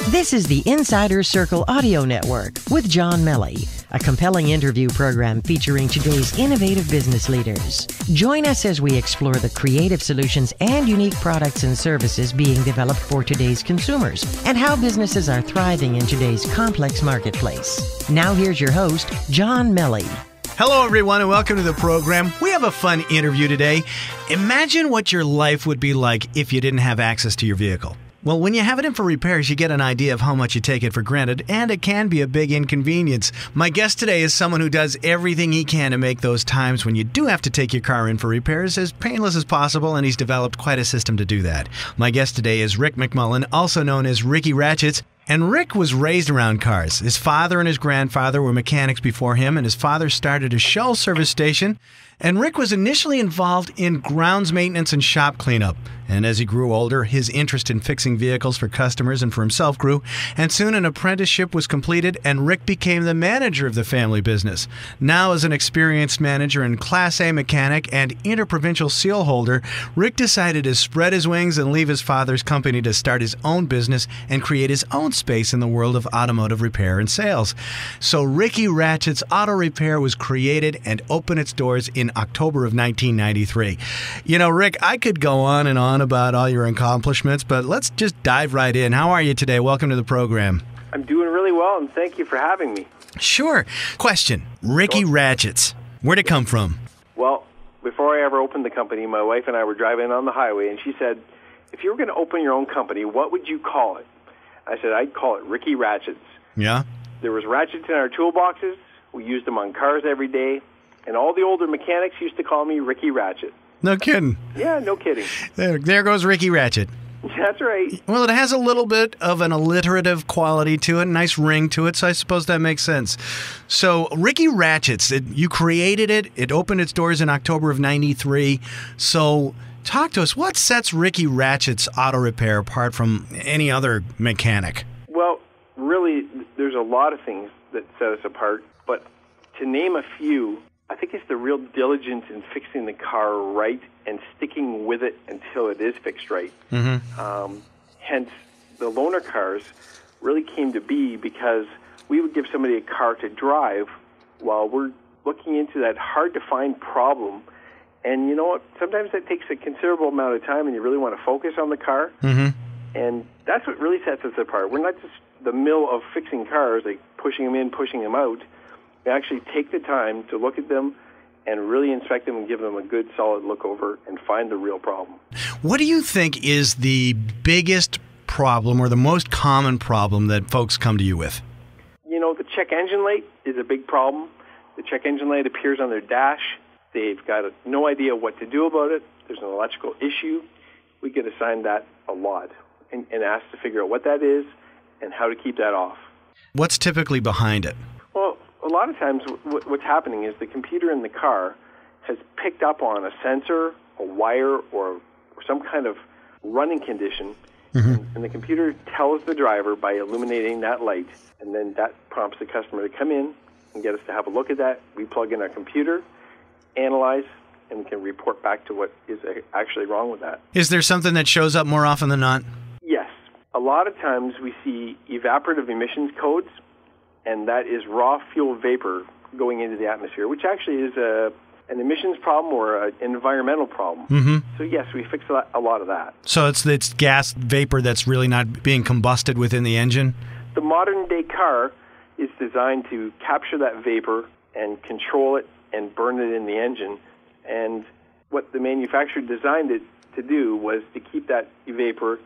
This is the Insider Circle Audio Network with John Melly, a compelling interview program featuring today's innovative business leaders. Join us as we explore the creative solutions and unique products and services being developed for today's consumers and how businesses are thriving in today's complex marketplace. Now here's your host, John Melly. Hello, everyone, and welcome to the program. We have a fun interview today. Imagine what your life would be like if you didn't have access to your vehicle. Well, when you have it in for repairs, you get an idea of how much you take it for granted, and it can be a big inconvenience. My guest today is someone who does everything he can to make those times when you do have to take your car in for repairs as painless as possible, and he's developed quite a system to do that. My guest today is Rick McMullen, also known as Ricky Ratchets. And Rick was raised around cars. His father and his grandfather were mechanics before him, and his father started a Shell service station. And Rick was initially involved in grounds maintenance and shop cleanup. And as he grew older, his interest in fixing vehicles for customers and for himself grew. And soon an apprenticeship was completed, and Rick became the manager of the family business. Now, as an experienced manager and Class A mechanic and interprovincial seal holder, Rick decided to spread his wings and leave his father's company to start his own business and create his own space in the world of automotive repair and sales. So Ricky Ratchets Auto Repair was created and opened its doors in October of 1993. You know, Rick, I could go on and on about all your accomplishments, but let's just dive right in. How are you today? Welcome to the program. I'm doing really well, and thank you for having me. Sure. Question. Ricky Ratchets. Where'd it come from? Well, before I ever opened the company, my wife and I were driving on the highway, and she said, if you were going to open your own company, what would you call it? I said, I'd call it Ricky Ratchets. Yeah? There was ratchets in our toolboxes. We used them on cars every day. And all the older mechanics used to call me Ricky Ratchet. No kidding. Yeah, no kidding. There goes Ricky Ratchet. That's right. Well, it has a little bit of an alliterative quality to it, nice ring to it, so I suppose that makes sense. So, Ricky Ratchets, you created it. It opened its doors in October of 93. So, talk to us. What sets Ricky Ratchets Auto Repair apart from any other mechanic? Well, really, there's a lot of things that set us apart, but to name a few, I think it's the real diligence in fixing the car right and sticking with it until it is fixed right. Mm-hmm. Hence, the loaner cars really came to be because we would give somebody a car to drive while we're looking into that hard-to-find problem. And you know what? Sometimes that takes a considerable amount of time, and you really want to focus on the car. Mm-hmm. And that's what really sets us apart. We're not just the mill of fixing cars, like pushing them in, pushing them out. We actually take the time to look at them and really inspect them and give them a good, solid look over and find the real problem. What do you think is the biggest problem or the most common problem that folks come to you with? You know, the check engine light is a big problem. The check engine light appears on their dash. They've got no idea what to do about it. There's an electrical issue. We get assigned that a lot and asked to figure out what that is and how to keep that off. What's typically behind it? Well, a lot of times what's happening is the computer in the car has picked up on a sensor, a wire, or some kind of running condition, mm-hmm. and the computer tells the driver by illuminating that light, and then that prompts the customer to come in and get us to have a look at that. We plug in our computer, analyze, and we can report back to what is actually wrong with that. Is there something that shows up more often than not? Yes. A lot of times we see evaporative emissions codes, and that is raw fuel vapor going into the atmosphere, which actually is an emissions problem or an environmental problem. Mm-hmm. So yes, we fix a lot of that. So it's gas vapor that's really not being combusted within the engine? The modern-day car is designed to capture that vapor and control it and burn it in the engine. And what the manufacturer designed it to do was to keep that vapor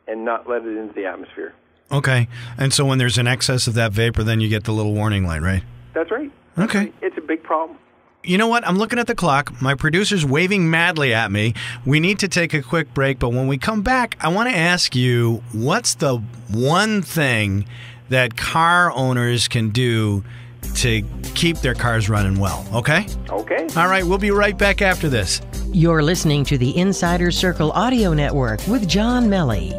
and not let it into the atmosphere. Okay. And so when there's an excess of that vapor, then you get the little warning light, right? That's right. Okay. It's a big problem. You know what? I'm looking at the clock. My producer's waving madly at me. We need to take a quick break, but when we come back, I want to ask you, what's the one thing that car owners can do to keep their cars running well, okay? Okay. All right, we'll be right back after this. You're listening to the Insider Circle Audio Network with John Melly.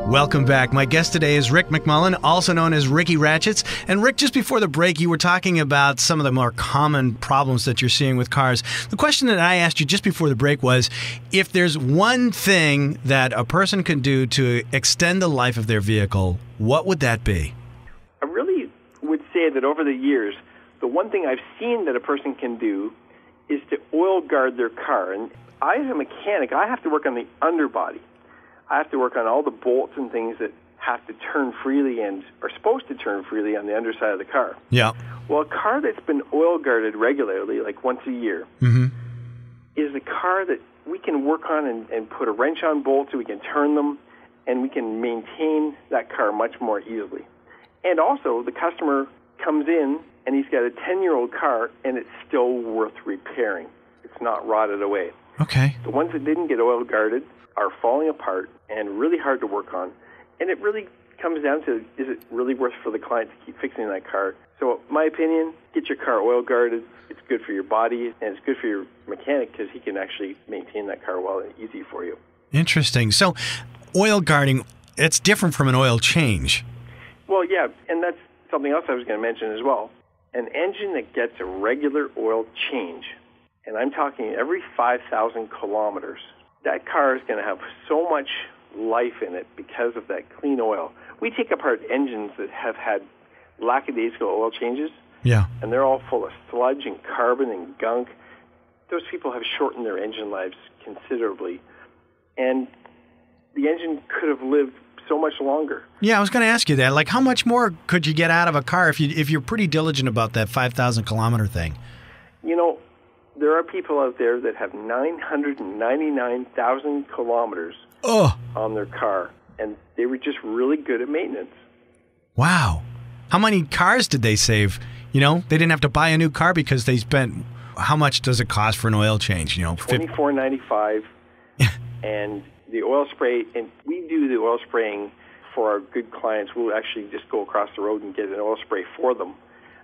Welcome back. My guest today is Rick McMullen, also known as Ricky Ratchets. And Rick, just before the break, you were talking about some of the more common problems that you're seeing with cars. The question that I asked you just before the break was, if there's one thing that a person can do to extend the life of their vehicle, what would that be? I really would say that over the years, the one thing I've seen that a person can do is to oil guard their car. And I, as a mechanic, I have to work on the underbody. I have to work on all the bolts and things that have to turn freely and are supposed to turn freely on the underside of the car. Yeah. Well, a car that's been oil guarded regularly, like once a year, is a car that we can work on and put a wrench on bolts so we can turn them, and we can maintain that car much more easily. And also, the customer comes in and he's got a 10-year-old car and it's still worth repairing. It's not rotted away. Okay. The ones that didn't get oil guarded are falling apart and really hard to work on. And it really comes down to, is it really worth for the client to keep fixing that car? So my opinion, get your car oil guarded. It's good for your body, and it's good for your mechanic because he can actually maintain that car well and easy for you. Interesting. So oil guarding, it's different from an oil change. Well, yeah, and that's something else I was going to mention as well. An engine that gets a regular oil change, and I'm talking every 5,000 kilometers, that car is going to have so much life in it because of that clean oil. We take apart engines that have had lackadaisical oil changes, and they're all full of sludge and carbon and gunk. Those people have shortened their engine lives considerably, and the engine could have lived so much longer. Yeah, I was going to ask you that. Like, how much more could you get out of a car if you're pretty diligent about that 5,000 kilometer thing? You know, there are people out there that have 999,000 kilometers on their car, and they were just really good at maintenance. Wow. How many cars did they save? You know, they didn't have to buy a new car because they spent, how much does it cost for an oil change? You know, $24.95, and the oil spray, and we do the oil spraying for our good clients. We'll actually just go across the road and get an oil spray for them.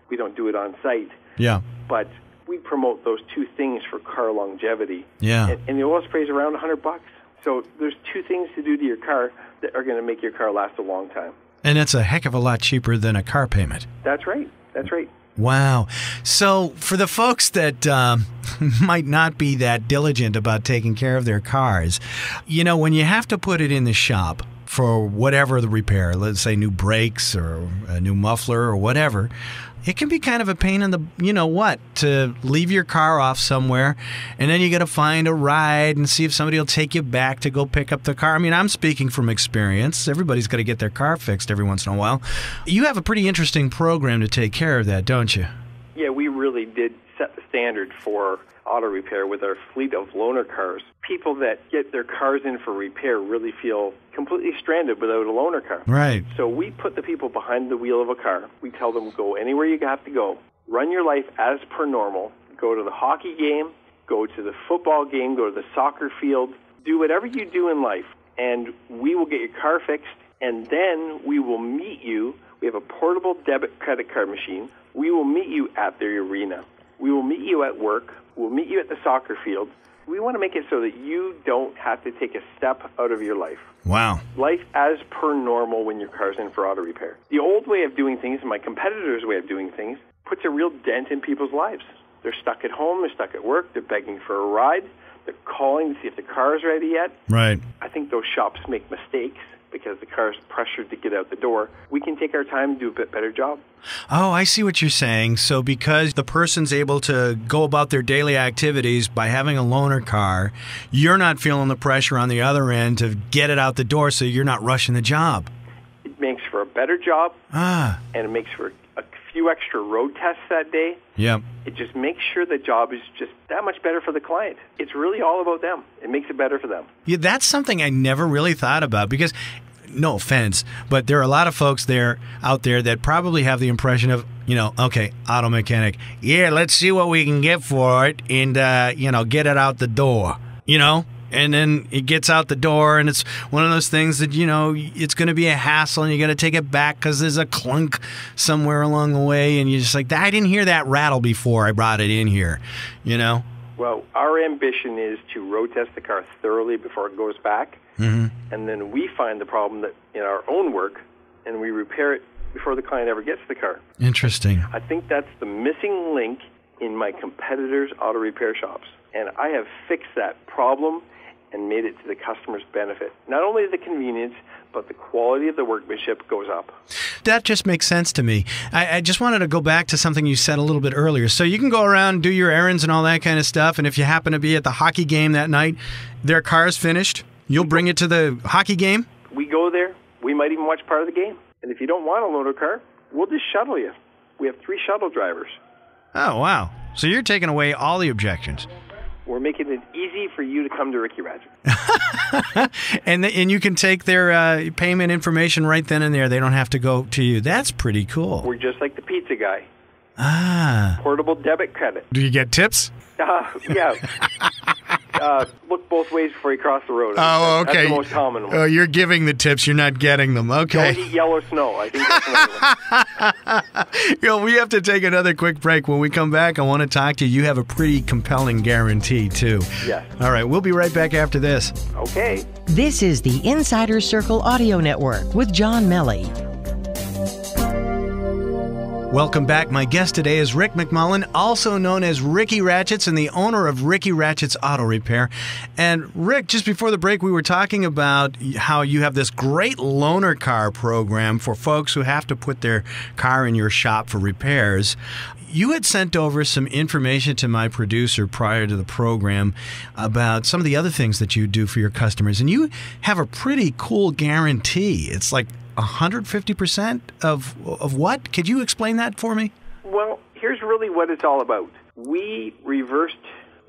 We don't do it on site. Yeah. But we promote those two things for car longevity. Yeah. And the oil spray is around $100. So there's two things to do to your car that are going to make your car last a long time. And it's a heck of a lot cheaper than a car payment. That's right. That's right. Wow. So for the folks that might not be that diligent about taking care of their cars, you know, when you have to put it in the shop for whatever the repair, let's say new brakes or a new muffler or whatever, it can be kind of a pain in the, you know what, to leave your car off somewhere, and then you got to find a ride and see if somebody will take you back to go pick up the car. I mean, I'm speaking from experience. Everybody's got to get their car fixed every once in a while. You have a pretty interesting program to take care of that, don't you? Yeah, we really did set the standard for auto repair with our fleet of loaner cars. People that get their cars in for repair really feel completely stranded without a loaner car. Right. So we put the people behind the wheel of a car. We tell them, go anywhere you have to go. Run your life as per normal. Go to the hockey game. Go to the football game. Go to the soccer field. Do whatever you do in life, and we will get your car fixed, and then we will meet you. We have a portable debit credit card machine. We will meet you at the arena. We will meet you at work. We'll meet you at the soccer field. We want to make it so that you don't have to take a step out of your life. Wow. Life as per normal when your car's in for auto repair. The old way of doing things, my competitor's way of doing things, puts a real dent in people's lives. They're stuck at home, they're stuck at work, they're begging for a ride, they're calling to see if the car is ready yet. Right. I think those shops make mistakes because the car is pressured to get out the door. We can take our time and do a bit better job. Oh, I see what you're saying. So because the person's able to go about their daily activities by having a loaner car, you're not feeling the pressure on the other end to get it out the door, so you're not rushing the job. It makes for a better job, and it makes for a few extra road tests that day. Yep. It just makes sure the job is just that much better for the client. It's really all about them. It makes it better for them. Yeah, that's something I never really thought about because, no offense, but there are a lot of folks out there that probably have the impression of, you know, okay, auto mechanic, yeah, let's see what we can get for it and, get it out the door, and then it gets out the door and it's one of those things that, it's going to be a hassle and you got to take it back because there's a clunk somewhere along the way and you're just like, I didn't hear that rattle before I brought it in here, Well, Well, our ambition is to road test the car thoroughly before it goes back, and then we find the problem that in our own work, and we repair it before the client ever gets the car. Interesting. I think that's the missing link in my competitors' auto repair shops, and I have fixed that problem and made it to the customer's benefit. Not only the convenience, but the quality of the workmanship goes up. That just makes sense to me. I just wanted to go back to something you said a little bit earlier. So you can go around, do your errands and all that kind of stuff, and if you happen to be at the hockey game that night, their car's finished, you'll bring it to the hockey game? We go there. We might even watch part of the game. And if you don't want a loaner car, we'll just shuttle you. We have 3 shuttle drivers. Oh, wow. So you're taking away all the objections. We're making it easy for you to come to Ricky Ratchet. And you can take their payment information right then and there. They don't have to go to you. That's pretty cool. We're just like the pizza guy. Ah. Portable debit credit. Do you get tips? Yeah. Look both ways before you cross the road. Oh, okay. That's the most common one. Oh, you're giving the tips. You're not getting them. Okay. Don't eat yellow snow. I think that's another one. We have to take another quick break. When we come back, I want to talk to you. You have a pretty compelling guarantee, too. Yes. All right. We'll be right back after this. Okay. This is the Insider Circle Audio Network with John Melly. Welcome back. My guest today is Rick McMullen, also known as Ricky Ratchets and the owner of Ricky Ratchets Auto Repair. And Rick, just before the break, we were talking about how you have this great loaner car program for folks who have to put their car in your shop for repairs. You had sent over some information to my producer prior to the program about some of the other things that you do for your customers. And you have a pretty cool guarantee. It's like 150% of what? Could you explain that for me? Well, here's really what it's all about. We reversed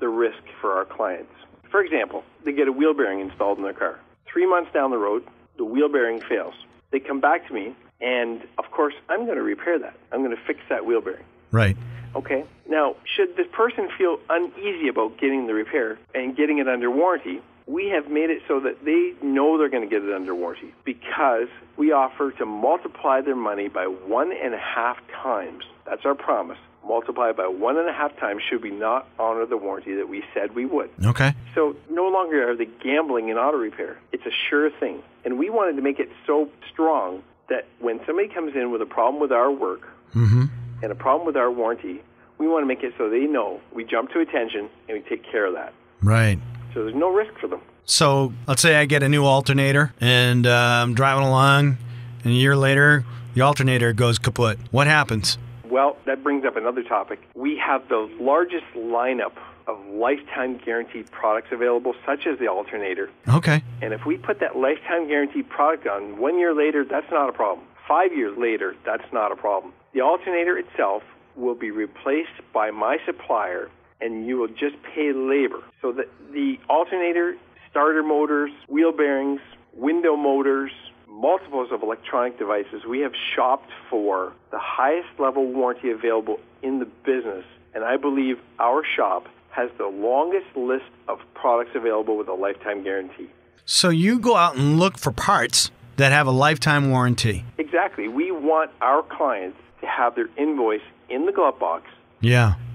the risk for our clients. For example, they get a wheel bearing installed in their car. 3 months down the road, the wheel bearing fails. They come back to me, and of course, I'm going to repair that. I'm going to fix that wheel bearing. Right. Okay. Now, should this person feel uneasy about getting the repair and getting it under warranty, we have made it so that they know they're going to get it under warranty because we offer to multiply their money by 1.5 times. That's our promise. Multiply by 1.5 times should we not honor the warranty that we said we would. Okay. So no longer are they gambling in auto repair. It's a sure thing. And we wanted to make it so strong that when somebody comes in with a problem with our work and a problem with our warranty, we want to make it so they know we jump to attention and we take care of that. Right. So there's no risk for them. So let's say I get a new alternator and I'm driving along and a year later the alternator goes kaput. What happens? Well, that brings up another topic. We have the largest lineup of lifetime guaranteed products available, such as the alternator. Okay. And if we put that lifetime guaranteed product on 1 year later, that's not a problem. 5 years later, that's not a problem. The alternator itself will be replaced by my supplier, and you will just pay labor. So that the alternator, starter motors, wheel bearings, window motors, multiples of electronic devices, we have shopped for the highest level warranty available in the business. And I believe our shop has the longest list of products available with a lifetime guarantee. So you go out and look for parts that have a lifetime warranty. Exactly. We want our clients to have their invoice in the glove box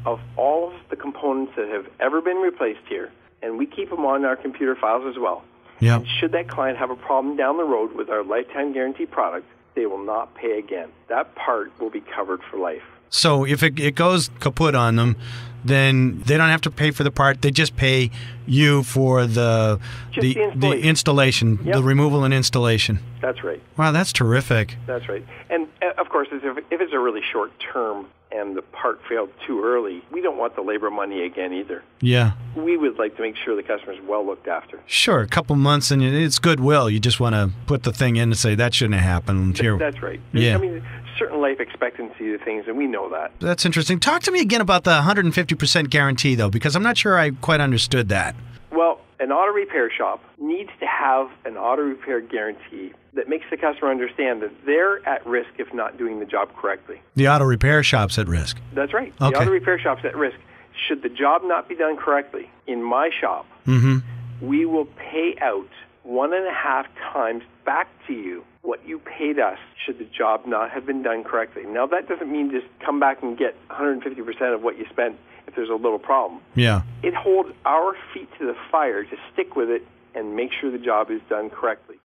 of all of the components that have ever been replaced here, and we keep them on our computer files as well. Yeah. And should that client have a problem down the road with our lifetime guarantee product, they will not pay again. That part will be covered for life. So if it goes kaput on them, then they don't have to pay for the part. They just pay you for the installation, Yep. the removal and installation. That's right. Wow, that's terrific. That's right. And of course, if it's a really short term and the part failed too early, we don't want the labor money again either. Yeah. We would like to make sure the customer's well looked after. Sure, a couple months and it's goodwill. You just want to put the thing in and say that shouldn't have happened. That's right. Yeah. I mean, certain life expectancy to things, and we know that. That's interesting. Talk to me again about the 150% guarantee, though, because I'm not sure I quite understood that. Well, an auto repair shop needs to have an auto repair guarantee that makes the customer understand that they're at risk if not doing the job correctly. The auto repair shop's at risk. That's right. Okay. The auto repair shop's at risk. Should the job not be done correctly, in my shop, we will pay out 1.5 times back to you what you paid us should the job not have been done correctly. Now, that doesn't mean just come back and get 150% of what you spent if there's a little problem. Yeah. It holds our feet to the fire to stick with it and make sure the job is done correctly.